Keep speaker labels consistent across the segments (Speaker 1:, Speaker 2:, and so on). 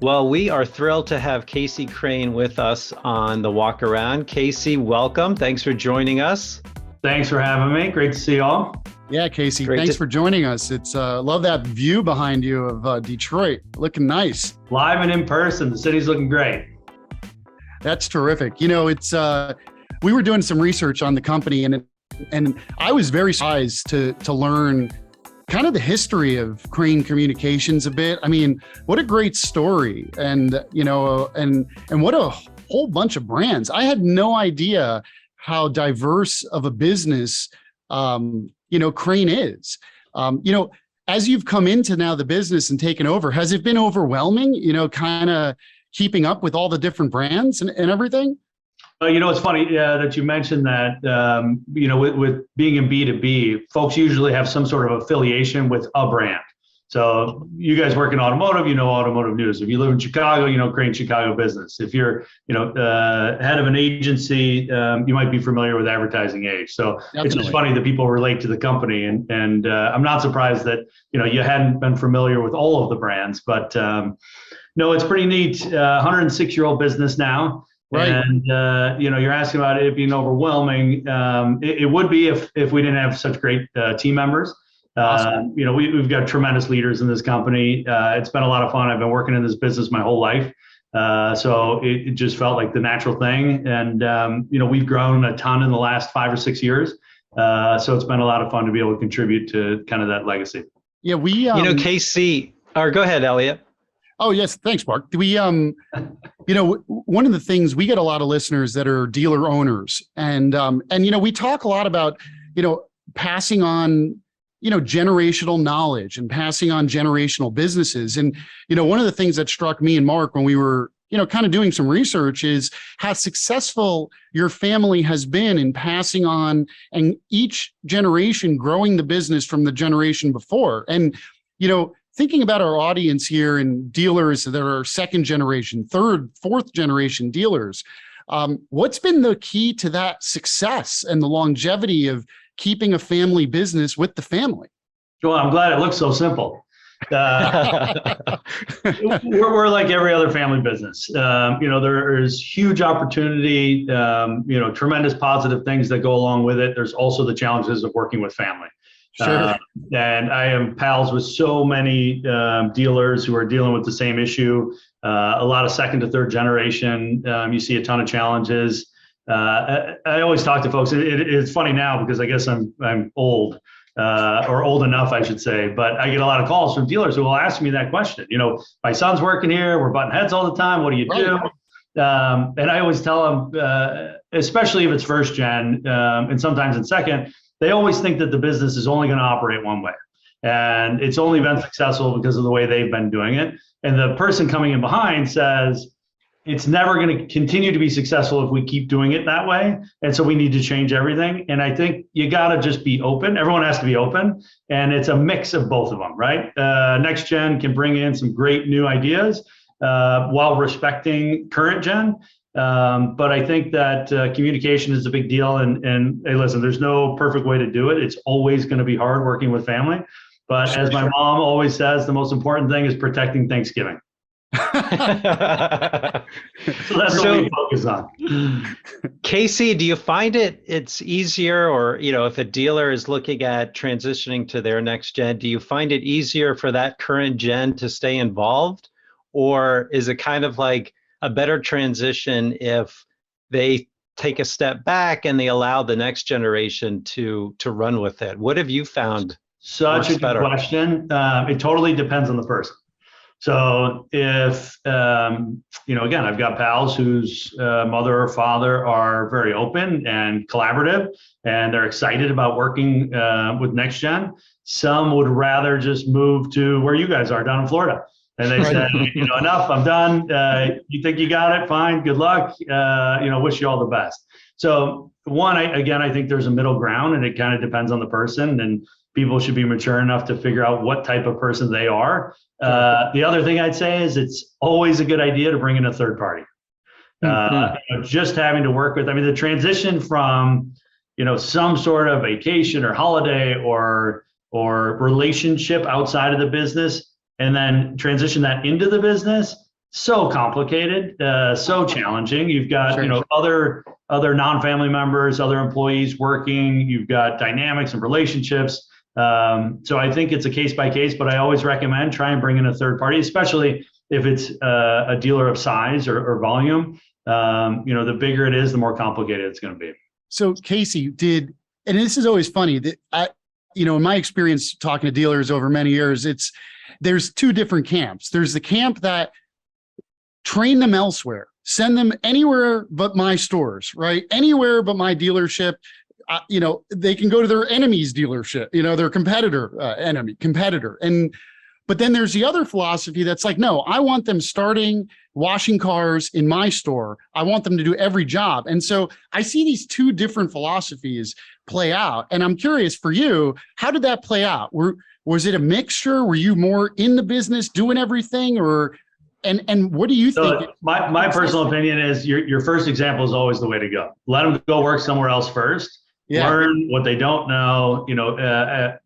Speaker 1: Well, we are thrilled to have Casey Crain with us on the walk around. Casey, welcome. Thanks for joining us.
Speaker 2: Thanks for having me. Great to see you all.
Speaker 3: Yeah, Casey, thanks for joining us. It's love that view behind you of Detroit, looking nice.
Speaker 2: Live and in person, the city's looking great.
Speaker 3: That's terrific. You know, it's we were doing some research on the company, and I was very surprised to learn kind of the history of Crain Communications a bit. I mean, what a great story, and you know, and what a whole bunch of brands. I had no idea how diverse of a business Crain is. As you've come into now the business and taken over, has it been overwhelming, kind of keeping up with all the different brands and everything?
Speaker 2: It's funny that you mentioned that, with being in B2B, folks usually have some sort of affiliation with a brand. So you guys work in automotive, automotive news. If you live in Chicago, Crain Chicago business. If you're, head of an agency, you might be familiar with Advertising Age. So Definitely. It's just funny that people relate to the company. And I'm not surprised that, you hadn't been familiar with all of the brands, but no, it's pretty neat. 106-year-old business now. Right. And, you're asking about it being overwhelming. It would be if we didn't have such great team members. Awesome. We've got tremendous leaders in this company. It's been a lot of fun. I've been working in this business my whole life. So it just felt like the natural thing. And, we've grown a ton in the last 5 or 6 years. So it's been a lot of fun to be able to contribute to kind of that legacy.
Speaker 3: Yeah,
Speaker 1: Casey, or go ahead, Elliot.
Speaker 3: Oh, yes. Thanks, Marc. We, one of the things, we get a lot of listeners that are dealer owners, and we talk a lot about, passing on, generational knowledge and passing on generational businesses. And, one of the things that struck me and Marc when we were, kind of doing some research is how successful your family has been in passing on and each generation growing the business from the generation before. And, thinking about our audience here and dealers that are second generation, third, fourth generation dealers, what's been the key to that success and the longevity of keeping a family business with the family?
Speaker 2: Well, I'm glad it looks so simple. We're like every other family business. There is huge opportunity, tremendous positive things that go along with it. There's also the challenges of working with family. Sure. And I am pals with so many dealers who are dealing with the same issue. A lot of second to third generation. You see a ton of challenges. I always talk to folks. It's funny now because I guess I'm old or old enough, I should say. But I get a lot of calls from dealers who will ask me that question. My son's working here. We're butting heads all the time. What do you do? And I always tell them, especially if it's first gen and sometimes in second, they always think that the business is only going to operate one way. And it's only been successful because of the way they've been doing it. And the person coming in behind says, it's never going to continue to be successful if we keep doing it that way. And so we need to change everything. And I think you got to just be open. Everyone has to be open. And it's a mix of both of them, right? Next gen can bring in some great new ideas while respecting current gen. But I think that communication is a big deal. And hey, listen, there's no perfect way to do it. It's always going to be hard working with family. But as my mom always says, the most important thing is protecting Thanksgiving. So that's what we focus on.
Speaker 1: Casey, do you find it's easier, or, if a dealer is looking at transitioning to their next gen, do you find it easier for that current gen to stay involved? Or is it kind of like a better transition if they take a step back and they allow the next generation to run with it? What have you found?
Speaker 2: Such a good question. It totally depends on the person. So if, again, I've got pals whose mother or father are very open and collaborative, and they're excited about working with next gen. Some would rather just move to where you guys are down in Florida. And they said, enough, I'm done. You think you got it? Fine. Good luck. Wish you all the best. So I think there's a middle ground, and it kind of depends on the person, and people should be mature enough to figure out what type of person they are. The other thing I'd say is it's always a good idea to bring in a third party. Just having to work with, the transition from, some sort of vacation or holiday or relationship outside of the business, and then transition that into the business so complicated, so challenging. You've got,
Speaker 3: Sure.
Speaker 2: other non-family members, other employees working. You've got dynamics and relationships. So I think it's a case by case, but I always recommend try and bring in a third party, especially if it's a dealer of size or volume. The bigger it is, the more complicated it's going to be.
Speaker 3: So Casey, and this is always funny that in my experience talking to dealers over many years, there's two different camps. There's the camp that train them elsewhere, send them anywhere but my stores, right? Anywhere but my dealership. They can go to their enemy's dealership, their competitor. But then there's the other philosophy that's like, no, I want them starting washing cars in my store. I want them to do every job. And so I see these two different philosophies play out. And I'm curious for you, how did that play out? Was it a mixture? Were you more in the business doing everything, and what do you think?
Speaker 2: My personal opinion is your first example is always the way to go. Let them go work somewhere else first. Yeah. Learn what they don't know,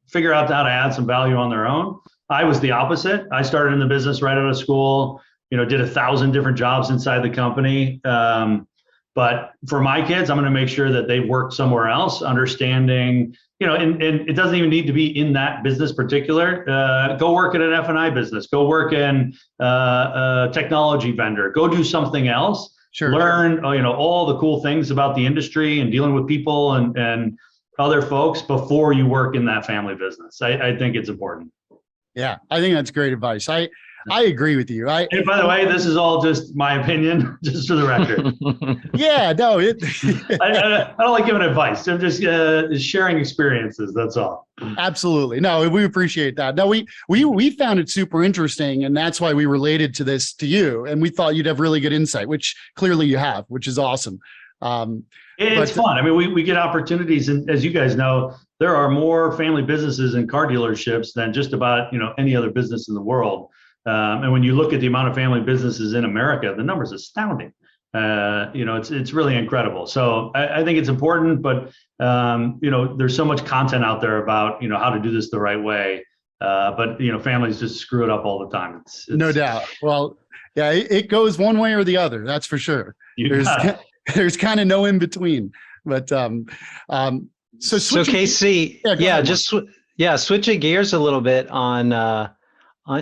Speaker 2: figure out how to add some value on their own. I was the opposite. I started in the business right out of school, did 1,000 different jobs inside the company. But for my kids, I'm going to make sure that they work somewhere else, understanding, and it doesn't even need to be in that business particular. Go work at an F&I business, go work in a technology vendor, go do something else. Sure. Learn, all the cool things about the industry and dealing with people and other folks before you work in that family business. I think it's important.
Speaker 3: Yeah, I think that's great advice. I agree with you.
Speaker 2: And by the way, this is all just my opinion, just for the record.
Speaker 3: Yeah, no,
Speaker 2: I don't like giving advice. I'm just sharing experiences. That's all.
Speaker 3: Absolutely. No, we appreciate that. No, we found it super interesting, and that's why we related to you. And we thought you'd have really good insight, which clearly you have, which is awesome.
Speaker 2: It's fun. I mean, we get opportunities, and as you guys know, there are more family businesses and car dealerships than just about any other business in the world. And when you look at the amount of family businesses in America, the number is astounding. It's really incredible. So I think it's important, but there's so much content out there about how to do this the right way. But families just screw it up all the time. It's
Speaker 3: no doubt. Well, yeah, it goes one way or the other. That's for sure. There's kind of no in between. But so
Speaker 1: Casey, switching gears a little bit on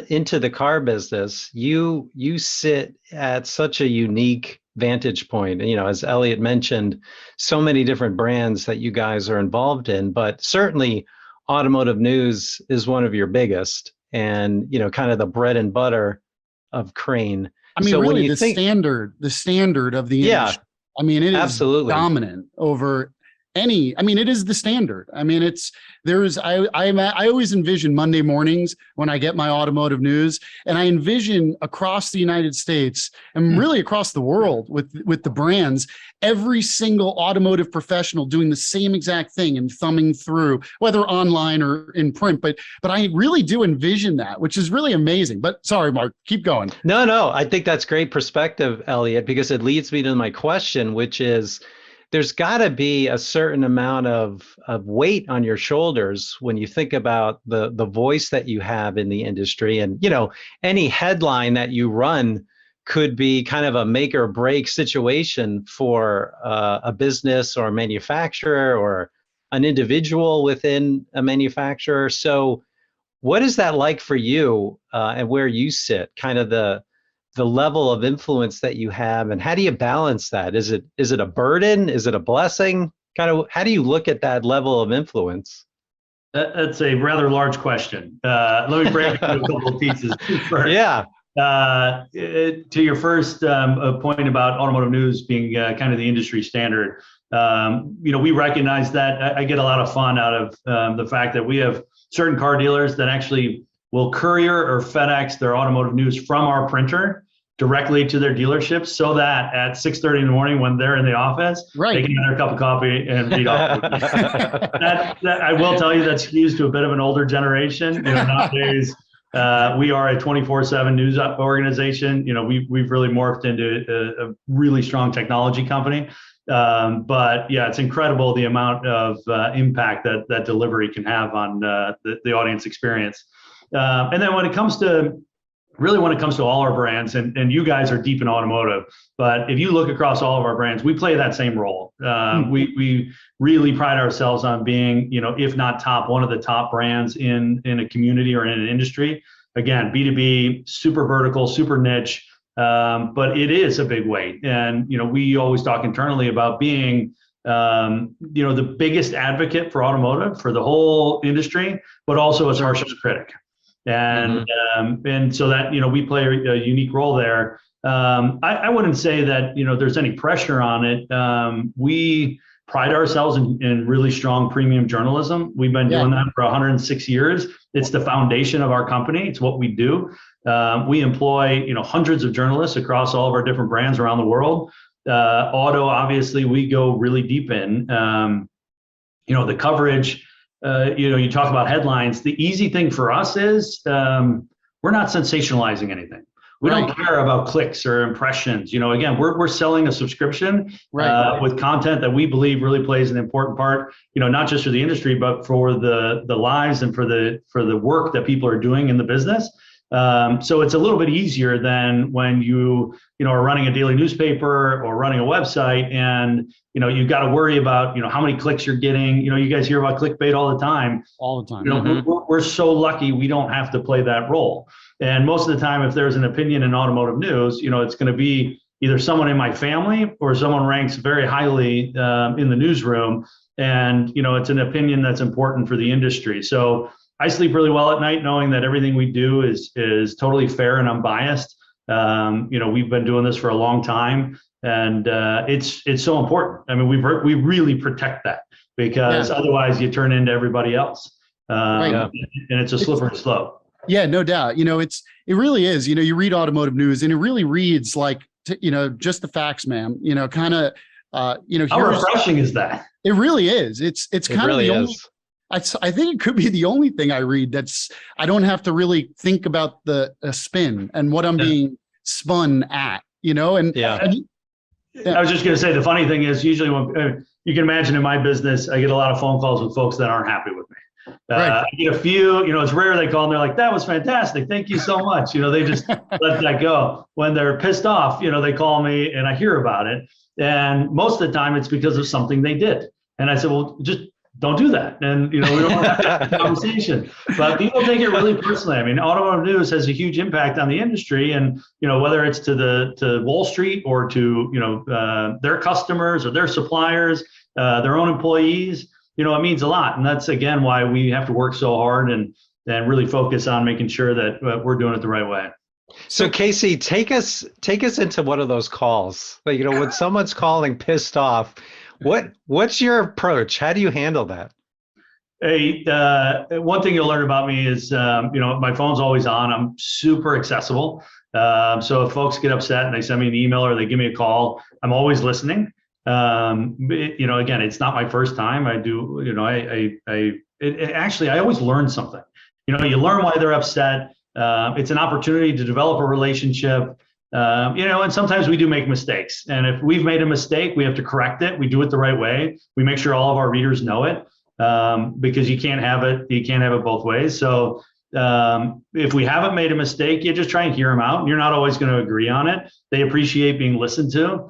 Speaker 1: into the car business. You sit at such a unique vantage point. As Elliot mentioned, so many different brands that you guys are involved in, but certainly Automotive News is one of your biggest, and kind of the bread and butter of Crain.
Speaker 3: I mean, so really, the standard of the industry. I mean, it is absolutely dominant over any. I mean, it is the standard. I mean, I always envision Monday mornings when I get my Automotive News, and I envision across the United States and really across the world with the brands, every single automotive professional doing the same exact thing and thumbing through, whether online or in print. But I really do envision that, which is really amazing. But sorry, Marc, keep going.
Speaker 1: No, I think that's great perspective, Elliot, because it leads me to my question, which is, there's got to be a certain amount of weight on your shoulders when you think about the voice that you have in the industry. And, any headline that you run could be kind of a make or break situation for a business or a manufacturer or an individual within a manufacturer. So what is that like for you and where you sit, kind of the level of influence that you have, and how do you balance that? Is it a burden? Is it a blessing? Kind of, how do you look at that level of influence?
Speaker 2: That's a rather large question. Let me break it into a couple of pieces first.
Speaker 1: Yeah.
Speaker 2: To your first point about Automotive News being kind of the industry standard, we recognize that. I get a lot of fun out of the fact that we have certain car dealers that actually will courier or FedEx their Automotive News from our printer directly to their dealerships, so that at 6:30 in the morning when they're in the office, they can have their cup of coffee and read off. that I will tell you, that skews to a bit of an older generation. Nowadays, we are a 24/7 news organization. We've really morphed into a really strong technology company. But yeah, it's incredible the amount of impact that delivery can have on the audience experience. And then when it comes to really when it comes to all our brands, and you guys are deep in automotive, but if you look across all of our brands, we play that same role. We really pride ourselves on being, if not top, one of the top brands in a community or in an industry. Again, B2B, super vertical, super niche, but it is a big weight. And, we always talk internally about being, the biggest advocate for automotive, for the whole industry, but also its harshest critic. And and so that we play a unique role there. I wouldn't say that there's any pressure on it. We pride ourselves in really strong premium journalism. We've been doing that for 106 years. It's the foundation of our company. It's what we do. We employ hundreds of journalists across all of our different brands around the world. Auto, obviously, we go really deep in. The coverage. You talk about headlines. The easy thing for us is we're not sensationalizing anything. We don't care about clicks or impressions. Again, we're selling a subscription with content that we believe really plays an important part. Not just for the industry, but for the lives and for the work that people are doing in the business. So it's a little bit easier than when you are running a daily newspaper or running a website, and you've got to worry about how many clicks you're getting. You guys hear about clickbait all the time.
Speaker 3: All the time.
Speaker 2: We're so lucky we don't have to play that role. And most of the time, if there's an opinion in automotive news, it's going to be either someone in my family or someone ranks very highly in the newsroom, and it's an opinion that's important for the industry. So I sleep really well at night knowing that everything we do is totally fair and unbiased. We've been doing this for a long time, and it's so important. I mean, we really protect that, because otherwise you turn into everybody else, and it's a slippery slope.
Speaker 3: Yeah, no doubt. It really is. You read automotive news, and it really reads like just the facts, ma'am. Kind of
Speaker 2: how refreshing is that?
Speaker 3: It really is. It's kind of the only. I think it could be the only thing I read I don't have to really think about the spin and what I'm being spun at, and
Speaker 2: I was just going to say, the funny thing is, usually when you can imagine in my business, I get a lot of phone calls with folks that aren't happy with me. I get a few, it's rare they call and they're like, that was fantastic. Thank you so much. They just let that go. When they're pissed off, they call me and I hear about it. And most of the time it's because of something they did. And I said, well, just don't do that. And, we don't have to have a conversation. But people take it really personally. I mean, automotive news has a huge impact on the industry. And, whether it's to Wall Street or to, their customers or their suppliers, their own employees, it means a lot. And that's, again, why we have to work so hard and really focus on making sure that we're doing it the right way.
Speaker 1: So Casey, take us into one of those calls. When someone's calling pissed off, what's your approach? How do you handle that?
Speaker 2: Hey, one thing you'll learn about me is, my phone's always on. I'm super accessible. So if folks get upset and they send me an email or they give me a call, I'm always listening. Again, it's not my first time. I do, actually, I always learn something. You learn why they're upset. It's an opportunity to develop a relationship. And sometimes we do make mistakes. And if we've made a mistake, we have to correct it. We do it the right way. We make sure all of our readers know it, because you can't have it both ways. So if we haven't made a mistake, you just try and hear them out. You're not always going to agree on it. They appreciate being listened to.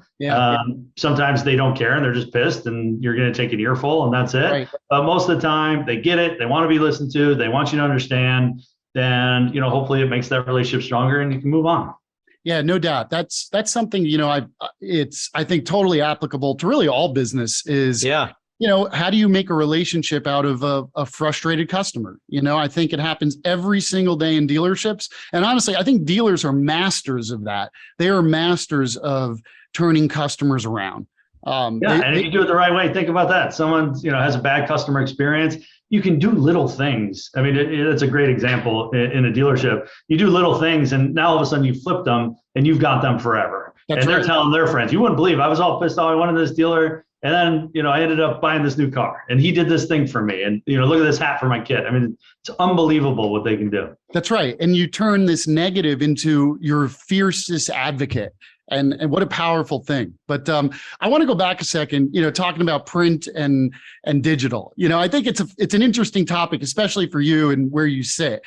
Speaker 2: Sometimes they don't care and they're just pissed, and you're going to take an earful and that's it.
Speaker 3: Right.
Speaker 2: But most of the time they get it. They want to be listened to. They want you to understand. And, hopefully it makes that relationship stronger and you can move on.
Speaker 3: Yeah, no doubt. That's something, I think totally applicable to really all business is, how do you make a relationship out of a frustrated customer? I think it happens every single day in dealerships. And honestly, I think dealers are masters of that. They are masters of turning customers around.
Speaker 2: And if you do it the right way, think about that. Someone, has a bad customer experience. You can do little things. I mean, it's a great example in a dealership. You do little things, and now all of a sudden you flip them, and you've got them forever. And they're telling their friends, "You wouldn't believe I was all pissed off. I wanted this dealer, and then I ended up buying this new car, and he did this thing for me, and look at this hat for my kid." I mean, it's unbelievable what they can do.
Speaker 3: That's right, and you turn this negative into your fiercest advocate. And what a powerful thing. But I want to go back a second, talking about print and digital. I think it's an interesting topic, especially for you and where you sit.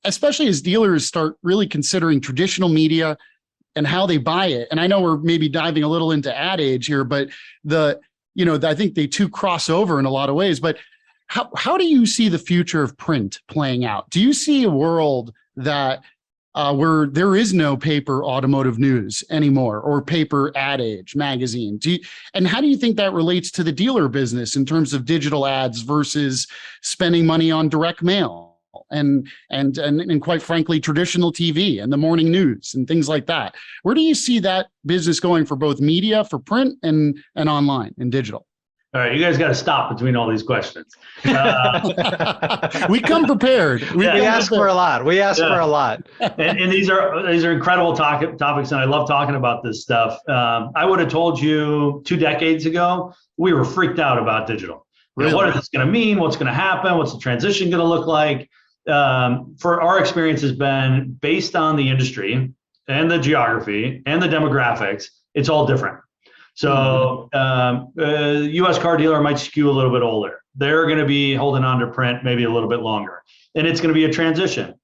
Speaker 3: especially as dealers start really considering traditional media and how they buy it. And I know we're maybe diving a little into ad age here, but I think they two cross over in a lot of ways. But how do you see the future of print playing out? Do you see a world that where there is no paper automotive news anymore, or paper ad age magazine? And how do you think that relates to the dealer business in terms of digital ads versus spending money on direct mail and quite frankly, traditional TV and the morning news and things like that? Where do you see that business going for both media, for print and online and digital?
Speaker 2: All right, you guys got to stop between all these questions.
Speaker 3: We come prepared.
Speaker 1: We ask for a lot. We ask for a lot.
Speaker 2: And these are incredible topics, and I love talking about this stuff. I would have told you 2 decades ago, we were freaked out about digital. Really? What is this going to mean? What's going to happen? What's the transition going to look like? For our experience has been based on the industry and the geography and the demographics. It's all different. So U.S. car dealer might skew a little bit older. They're going to be holding on to print maybe a little bit longer. And it's going to be a transition.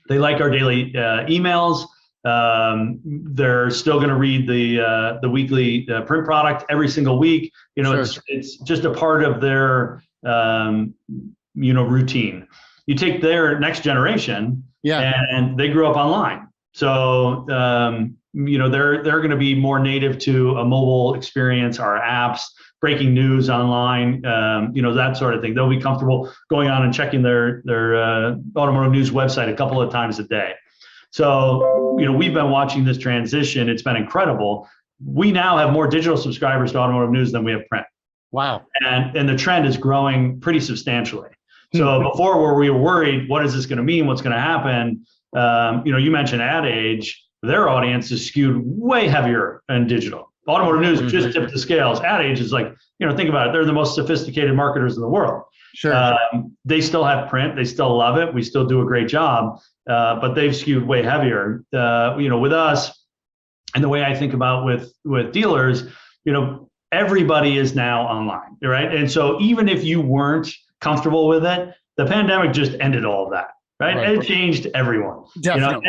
Speaker 2: They like our daily emails. They're still going to read the weekly print product every single week. Sure. It's just a part of their routine. You take their next generation, and they grew up online. So they're going to be more native to a mobile experience, our apps, breaking news online, that sort of thing. They'll be comfortable going on and checking their automotive news website a couple of times a day. So, we've been watching this transition. It's been incredible. We now have more digital subscribers to automotive news than we have print.
Speaker 3: Wow.
Speaker 2: And the trend is growing pretty substantially. So before, where we were worried, what is this going to mean? What's going to happen? You mentioned ad age. Their audience is skewed way heavier in digital. Automotive news just tipped the scales. Ad age is like, think about it. They're the most sophisticated marketers in the world.
Speaker 3: Sure.
Speaker 2: They still have print. They still love it. We still do a great job, but they've skewed way heavier. With us, and the way I think about with dealers, everybody is now online, right? And so even if you weren't comfortable with it, the pandemic just ended all of that. Right? It changed everyone.
Speaker 3: Definitely.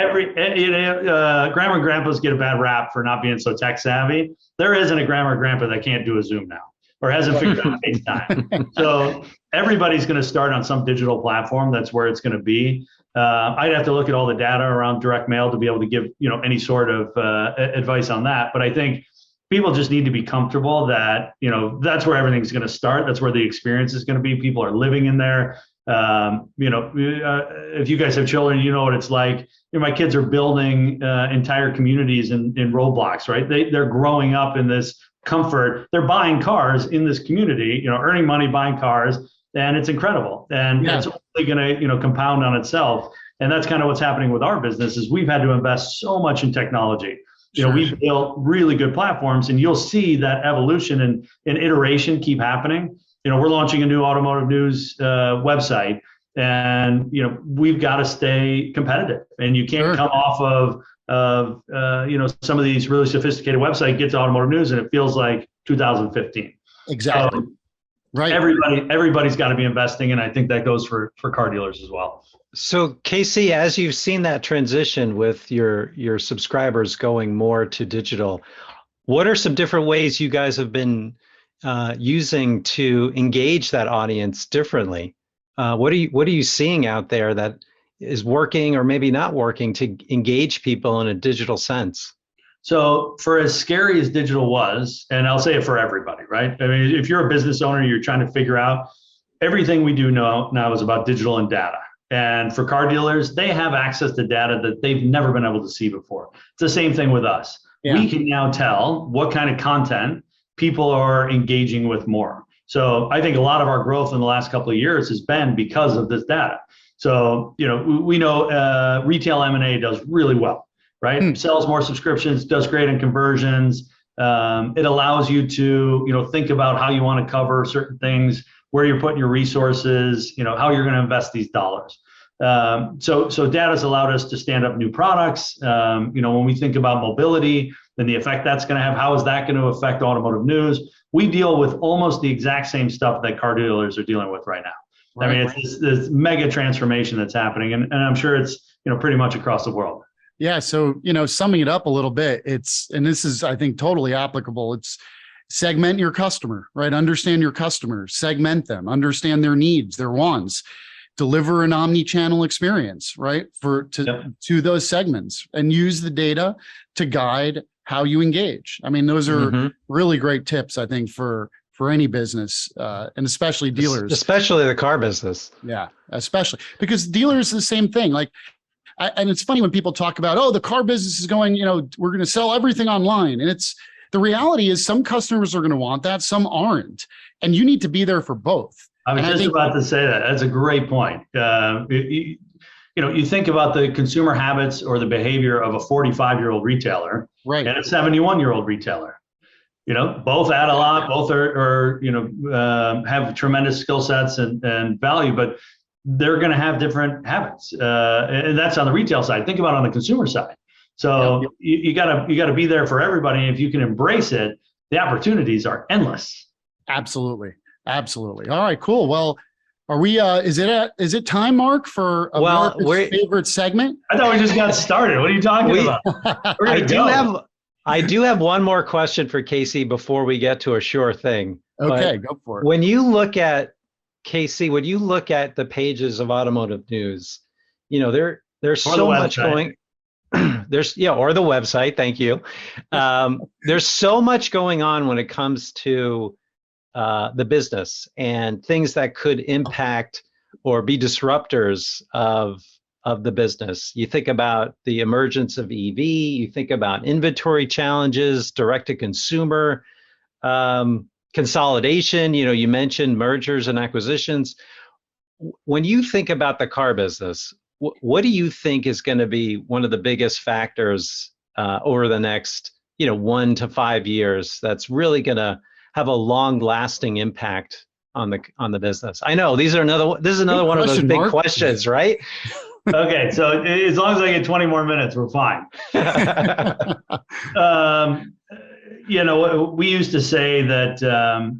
Speaker 2: Grandma and grandpas get a bad rap for not being so tech savvy. There isn't a grandma or grandpa that can't do a Zoom now or hasn't figured out FaceTime. So everybody's going to start on some digital platform. That's where it's going to be. I'd have to look at all the data around direct mail to be able to give any sort of advice on that. But I think people just need to be comfortable that that's where everything's going to start. That's where the experience is going to be. People are living in there. If you guys have children, you know what it's like. My kids are building entire communities in Roblox, right? They're growing up in this comfort. They're buying cars in this community, earning money, buying cars, and it's incredible. And it's only going to, compound on itself. And that's kind of what's happening with our business is we've had to invest so much in technology. We've built really good platforms, and you'll see that evolution and iteration keep happening. We're launching a new automotive news website, and we've got to stay competitive. And you can't come off of some of these really sophisticated websites, get to automotive news, and it feels like 2015.
Speaker 3: Exactly. Right.
Speaker 2: Everybody's got to be investing, and I think that goes for car dealers as well.
Speaker 1: So Casey, as you've seen that transition with your subscribers going more to digital, what are some different ways you guys have been using to engage that audience differently? What are you seeing out there that is working or maybe not working to engage people in a digital sense?
Speaker 2: So for as scary as digital was, and I'll say it for everybody, right? I mean, if you're a business owner, you're trying to figure out everything we do now is about digital and data. And for car dealers, they have access to data that they've never been able to see before. It's the same thing with us. Yeah. We can now tell what kind of content people are engaging with more. So I think a lot of our growth in the last couple of years has been because of this data. So, we know retail M&A does really well, right? Sells more subscriptions, does great in conversions. It allows you to, think about how you want to cover certain things, where you're putting your resources, how you're going to invest these dollars. So data's allowed us to stand up new products. When we think about mobility and the effect that's going to have, how is that going to affect automotive news? We deal with almost the exact same stuff that car dealers are dealing with right now. I mean, it's this mega transformation that's happening, and I'm sure it's, pretty much across the world.
Speaker 3: Yeah. So, summing it up a little bit, and this is, I think, totally applicable. It's segment your customer, right? Understand your customer, segment them, understand their needs, their wants, deliver an omni-channel experience, right? To those segments, and use the data to guide how you engage. I mean, those are really great tips, I think, for any business, and especially dealers. Especially
Speaker 1: the car business.
Speaker 3: Yeah, especially because dealers are the same thing. And it's funny when people talk about, oh, the car business is going, we're going to sell everything online. And the reality is some customers are going to want that, some aren't. And you need to be there for both.
Speaker 2: I was just about to say that. That's a great point. You think about the consumer habits or the behavior of a 45-year-old retailer,
Speaker 3: right,
Speaker 2: and a 71-year-old retailer. Both add a lot, both are have tremendous skill sets and value, but they're going to have different habits, and that's on the retail side. Think about it on the consumer side. So you gotta be there for everybody. And if you can embrace it, the opportunities are endless.
Speaker 3: Absolutely. All right, cool. Well, are we? Is it time, Marc, for America's favorite segment?
Speaker 2: I thought we just got started. What are you talking about?
Speaker 1: I do have one more question for Casey before we get to a sure thing.
Speaker 3: Okay, go for it.
Speaker 1: When you look at Casey, when you look at the pages of Automotive News, there's so much going. Or the website. Thank you. There's so much going on when it comes to the business and things that could impact or be disruptors of the business. You think about the emergence of EV. You think about inventory challenges, direct to consumer. Consolidation, you mentioned mergers and acquisitions. When you think about the car business, what do you think is going to be one of the biggest factors over the next, 1 to 5 years that's really going to have a long-lasting impact on the business? I know this is another one of those big questions, right?
Speaker 2: Okay, so as long as I get 20 more minutes, we're fine. We used to say that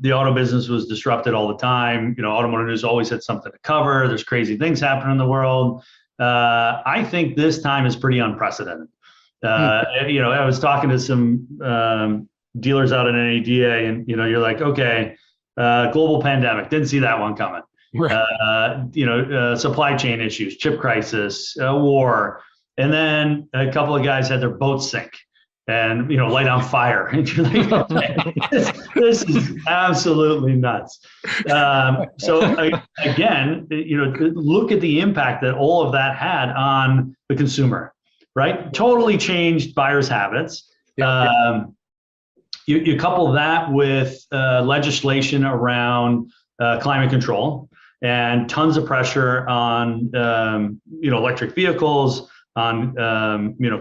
Speaker 2: the auto business was disrupted all the time. Automotive News always had something to cover. There's crazy things happening in the world. I think this time is pretty unprecedented. I was talking to some dealers out in NADA, and you're like, okay, global pandemic, didn't see that one coming. Right. Supply chain issues, chip crisis, war, and then a couple of guys had their boats sink and light on fire, and you're like, okay, this is absolutely nuts. Again, look at the impact that all of that had on the consumer, right? Totally changed buyers' habits. You couple that with legislation around climate control and tons of pressure on electric vehicles, on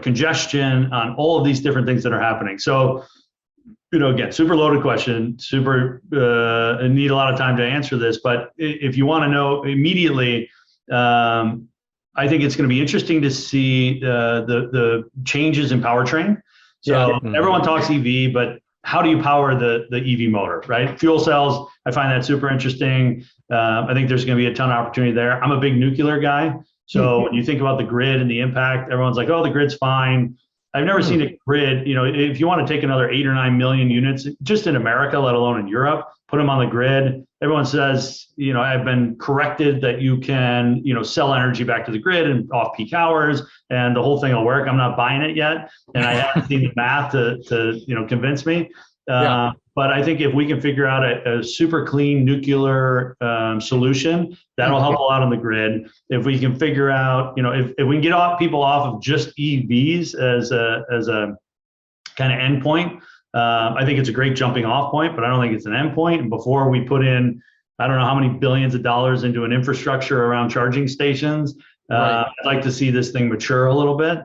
Speaker 2: congestion, on all of these different things that are happening. So, again, super loaded question, need a lot of time to answer this. But if you want to know immediately, I think it's going to be interesting to see the changes in powertrain. So everyone talks EV, but how do you power the EV motor, right? Fuel cells, I find that super interesting. I think there's going to be a ton of opportunity there. I'm a big nuclear guy. So when you think about the grid and the impact, everyone's like, oh, the grid's fine. I've never seen a grid, if you want to take another 8 or 9 million units just in America, let alone in Europe, put them on the grid. Everyone says, I've been corrected that you can, sell energy back to the grid and off peak hours and the whole thing will work. I'm not buying it yet. And I haven't seen the math to convince me. But I think if we can figure out a super clean nuclear solution, that'll help a lot on the grid. If we can figure out, if we can get people off of just EVs as a kind of endpoint, I think it's a great jumping off point, but I don't think it's an endpoint. And before we put in, I don't know how many billions of dollars into an infrastructure around charging stations, I'd like to see this thing mature a little bit.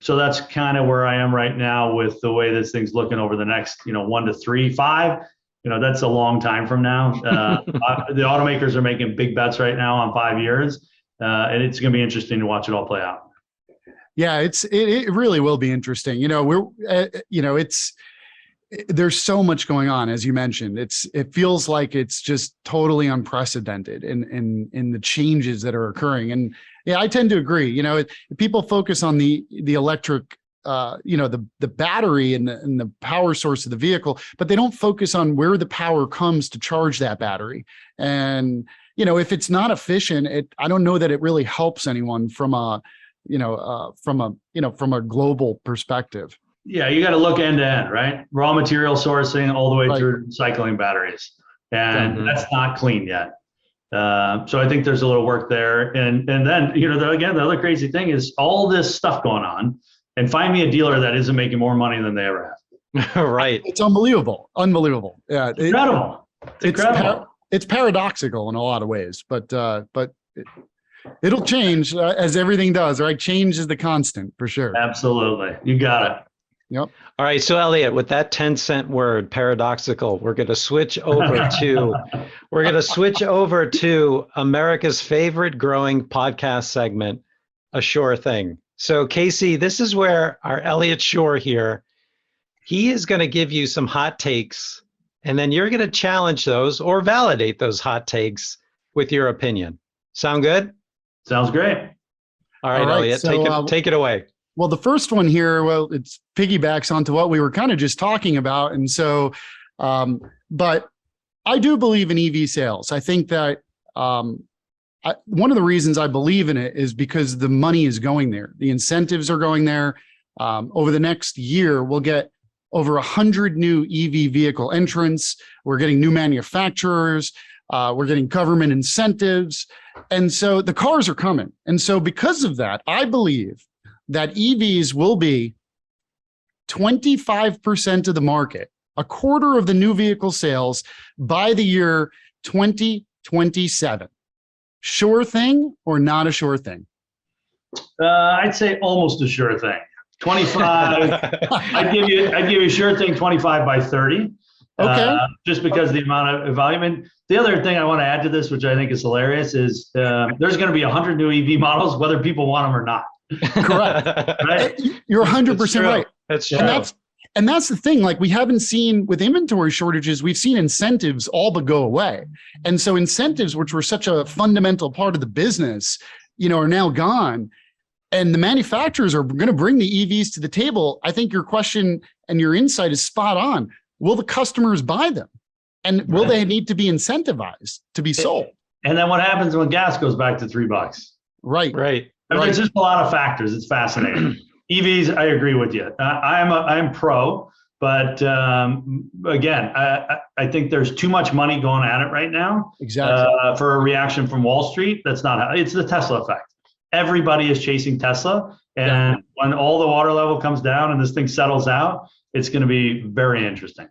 Speaker 2: So that's kind of where I am right now with the way this thing's looking over the next, 1 to 3, 5. That's a long time from now. The automakers are making big bets right now on 5 years, and it's going to be interesting to watch it all play out. Yeah,
Speaker 3: it really will be interesting. there's so much going on, as you mentioned. It feels like it's just totally unprecedented in the changes that are occurring. And yeah, I tend to agree. People focus on the electric, the battery and the power source of the vehicle, but they don't focus on where the power comes to charge that battery. And if it's not efficient, I don't know that it really helps anyone from a global perspective.
Speaker 2: Yeah, you got to look end to end, right? Raw material sourcing all the way
Speaker 3: Right.
Speaker 2: through recycling batteries, and that's not clean yet. So I think there's a little work there, and then the other crazy thing is all this stuff going on, and find me a dealer that isn't making more money than they ever have.
Speaker 1: Right.
Speaker 3: It's unbelievable. Yeah,
Speaker 2: Incredible. It's incredible.
Speaker 3: It's paradoxical in a lot of ways, but it'll change as everything does, right? Change is the constant for sure.
Speaker 2: Absolutely, you got it.
Speaker 3: Yep.
Speaker 1: All right. So Elliot, with that 10-cent word, paradoxical, we're going to switch over to America's favorite growing podcast segment, A Schor Thing. So Casey, this is where our Elliot Schor here, he is going to give you some hot takes, and then you're going to challenge those or validate those hot takes with your opinion. Sound good?
Speaker 2: Sounds great.
Speaker 1: All right, Elliot, so, take it away.
Speaker 3: Well, the first one here, it's piggybacks onto what we were kind of just talking about. And so, but I do believe in EV sales. I think that one of the reasons I believe in it is because the money is going there. The incentives are going there. Over the next year, we'll get over 100 new EV vehicle entrants. We're getting new manufacturers. We're getting government incentives. And so the cars are coming. And so because of that, I believe that EVs will be 25% of the market, a quarter of the new vehicle sales by the year 2027. Sure thing or not a sure thing?
Speaker 2: I'd say almost a sure thing. 25. I'd give you a sure thing. 25 by 30.
Speaker 3: Okay.
Speaker 2: Just because the amount of volume. And the other thing I want to add to this, which I think is hilarious, is there's going to be 100 new EV models, whether people want them or not.
Speaker 3: Correct.
Speaker 2: Right?
Speaker 3: You're 100% right.
Speaker 1: That's true.
Speaker 3: And that's the thing, like we haven't seen with inventory shortages, we've seen incentives all but go away. And so incentives, which were such a fundamental part of the business, are now gone. And the manufacturers are going to bring the EVs to the table. I think your question and your insight is spot on. Will the customers buy them? And will they need to be incentivized to be sold? And
Speaker 2: then what happens when gas goes back to $3?
Speaker 3: Right.
Speaker 1: Right.
Speaker 2: I mean, it's just a lot of factors. It's fascinating. EVs, I agree with you. I'm pro, but again, I think there's too much money going at it right now.
Speaker 3: Exactly.
Speaker 2: For a reaction from Wall Street. That's not how. It's the Tesla effect. Everybody is chasing Tesla, and when all the water level comes down and this thing settles out, it's going to be very interesting.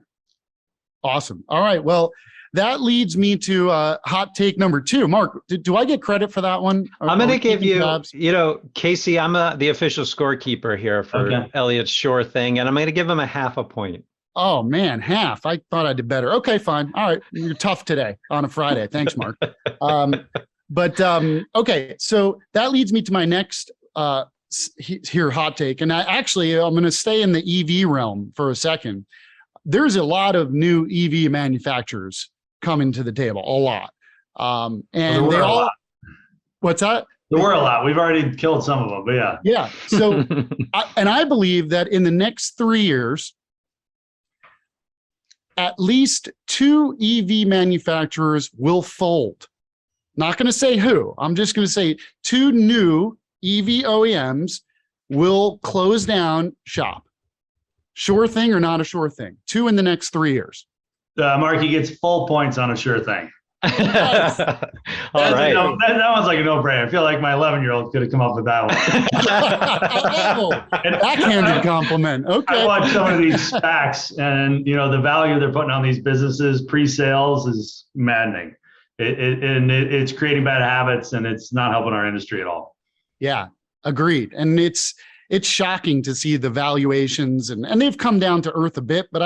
Speaker 3: Awesome. All right. Well, that leads me to hot take number 2. Marc, do I get credit for that one?
Speaker 1: I'm going to give you, Casey, I'm the official scorekeeper here for Elliot's Schor Thing, and I'm going to give him a half a point.
Speaker 3: Oh, man, half. I thought I did better. Okay, fine. All right. You're tough today on a Friday. Thanks, Marc. Okay, so that leads me to my next hot take. And I'm going to stay in the EV realm for a second. There's a lot of new EV manufacturers coming to the table, a lot. And they all, what's that?
Speaker 2: There were a lot. We've already killed some of them, but yeah.
Speaker 3: Yeah. So, I believe that in the next 3 years, at least 2 EV manufacturers will fold. Not going to say who. I'm just going to say 2 new EV OEMs will close down shop. Sure thing or not a sure thing? 2 in the next 3 years.
Speaker 2: Mark, gets full points on a sure thing.
Speaker 1: Yes. All right.
Speaker 2: That one's like a no-brainer. I feel like my 11-year-old could have come up with that one.
Speaker 3: Backhanded compliment. Okay.
Speaker 2: I watch some of these SPACs, and the value they're putting on these businesses pre-sales is maddening. It's creating bad habits, and it's not helping our industry at all.
Speaker 3: Yeah, agreed. And it's shocking to see the valuations, and they've come down to earth a bit, but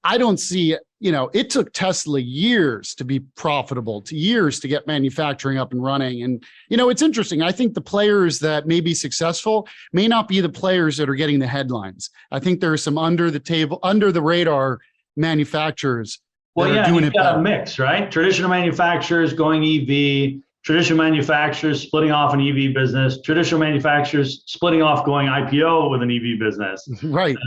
Speaker 3: I don't see, it took Tesla years to be profitable, to years to get manufacturing up and running. And, it's interesting. I think the players that may be successful may not be the players that are getting the headlines. I think there are some under the radar manufacturers.
Speaker 2: Well, yeah, you've got a mix, right? Traditional manufacturers going EV, traditional manufacturers splitting off an EV business, traditional manufacturers splitting off going IPO with an EV business.
Speaker 3: Right.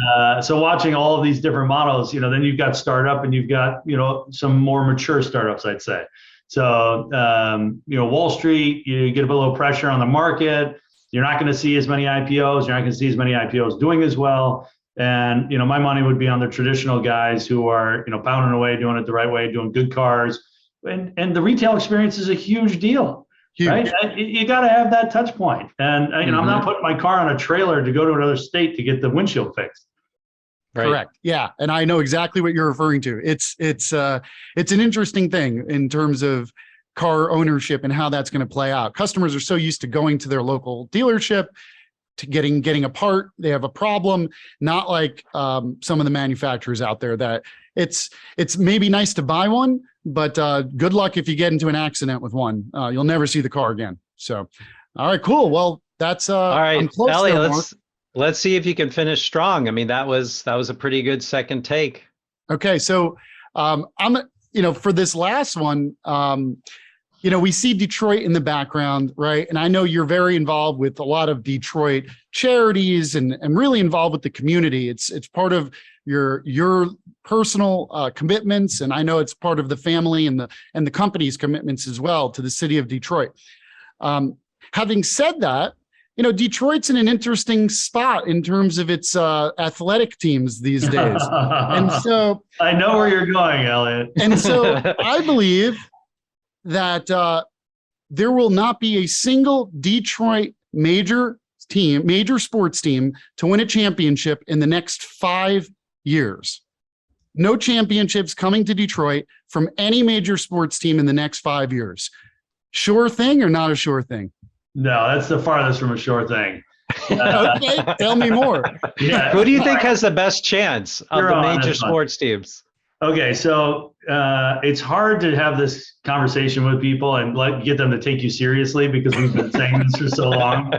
Speaker 2: So watching all of these different models, then you've got startup and you've got, some more mature startups, I'd say. So, Wall Street, you get a little pressure on the market. You're not going to see as many IPOs. You're not going to see as many IPOs doing as well. And, my money would be on the traditional guys who are, pounding away, doing it the right way, doing good cars. And the retail experience is a huge deal, right? You got to have that touch point. And, I'm not putting my car on a trailer to go to another state to get the windshield fixed.
Speaker 3: Right. Correct. Yeah. And I know exactly what you're referring to. It's an interesting thing in terms of car ownership and how that's going to play out. Customers are so used to going to their local dealership, to getting a part, they have a problem, not like some of the manufacturers out there that it's maybe nice to buy one, but good luck if you get into an accident with one. You'll never see the car again. So, all right, cool. Well, that's
Speaker 1: all right, Elliot, let's see if you can finish strong. I mean, that was a pretty good second take.
Speaker 3: Okay, so for this last one, we see Detroit in the background, right? And I know you're very involved with a lot of Detroit charities and really involved with the community. It's part of your personal commitments, and I know it's part of the family and the company's commitments as well to the city of Detroit. Having said that, Detroit's in an interesting spot in terms of its athletic teams these days. And so
Speaker 2: I know where you're going, Elliot.
Speaker 3: And so I believe that there will not be a single Detroit major sports team to win a championship in the next 5 years. No championships coming to Detroit from any major sports team in the next 5 years. Sure thing or not a sure thing?
Speaker 2: No, that's the farthest from a sure thing.
Speaker 3: Okay, tell me more.
Speaker 2: Yeah.
Speaker 1: Who do you think has the best chance of the major sports teams?
Speaker 2: Okay, so it's hard to have this conversation with people and get them to take you seriously because we've been saying this for so long.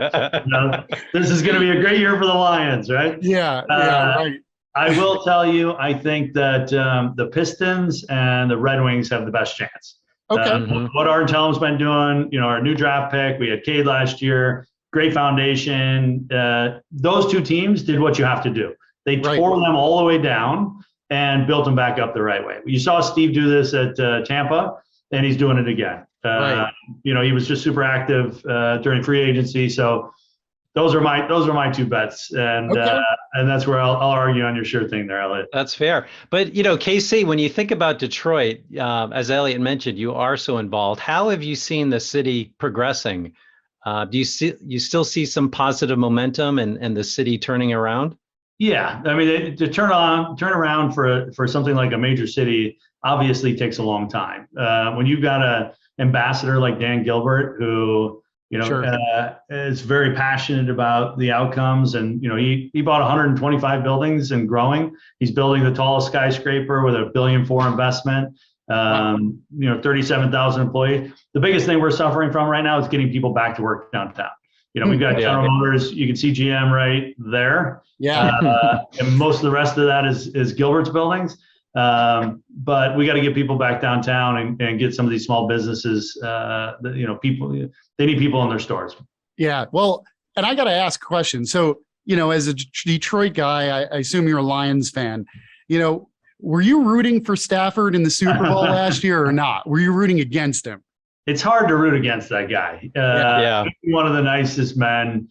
Speaker 2: This is going to be a great year for the Lions, right?
Speaker 3: Yeah, right.
Speaker 2: I will tell you, I think that the Pistons and the Red Wings have the best chance.
Speaker 3: Okay.
Speaker 2: What Art Tellum's been doing, our new draft pick, we had Cade last year, great foundation. Those two teams did what you have to do. They tore them all the way down and built them back up the right way. You saw Steve do this at Tampa, and he's doing it again. He was just super active during free agency. So those are my two bets, and that's where I'll argue on your sure thing there, Elliot.
Speaker 1: That's fair. But KC, when you think about Detroit, as Elliot mentioned, you are so involved. How have you seen the city progressing? Do you still see some positive momentum and the city turning around?
Speaker 2: Yeah, I mean, to turn around for something like a major city obviously takes a long time. When you've got an ambassador like Dan Gilbert, who is very passionate about the outcomes, and he bought 125 buildings and growing. He's building the tallest skyscraper with $1.4 billion investment. 37,000 employees. The biggest thing we're suffering from right now is getting people back to work downtown. We've got General Motors. You can see GM right there.
Speaker 3: Yeah.
Speaker 2: And most of the rest of that is Gilbert's buildings. But we got to get people back downtown and get some of these small businesses. People, they need people in their stores. Yeah.
Speaker 3: Well, and I got to ask a question. So, as a Detroit guy, I assume you're a Lions fan. Were you rooting for Stafford in the Super Bowl last year or not? Were you rooting against him?
Speaker 2: It's hard to root against that guy. One of the nicest men,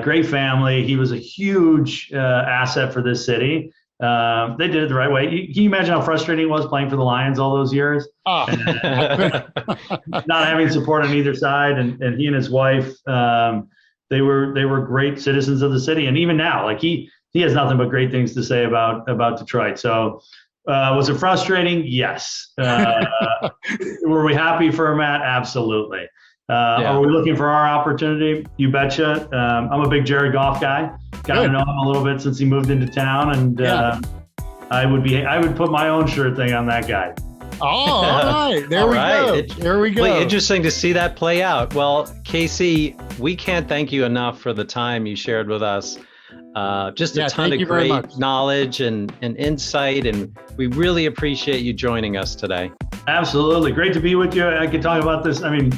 Speaker 2: great family. He was a huge asset for this city. They did it the right way. Can you imagine how frustrating it was playing for the Lions all those years? Not having support on either side. And he and his wife, they were great citizens of the city. And even now, he has nothing but great things to say about Detroit. So was it frustrating? Yes. Were we happy for Matt? Absolutely. Are we looking for our opportunity? You betcha. I'm a big Jared Goff guy. Got to know him a little bit since he moved into town, and I would put my own shirt thing on that guy.
Speaker 3: Oh, all right. There we go. There we go.
Speaker 1: Well, interesting to see that play out. Well, Casey, we can't thank you enough for the time you shared with us. Just a ton of great knowledge and insight, and we really appreciate you joining us today.
Speaker 2: Absolutely. Great to be with you. I could talk about this. I mean,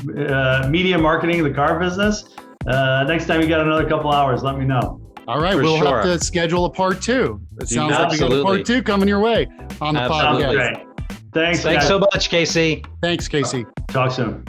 Speaker 2: media marketing in the car business. Next time you got another couple hours, let me know.
Speaker 3: All right. We'll have to schedule a part 2. It sounds like we got a part 2 coming your way on the podcast.
Speaker 2: Great. Thanks
Speaker 1: so much, Casey.
Speaker 3: Thanks, Casey.
Speaker 2: Talk soon.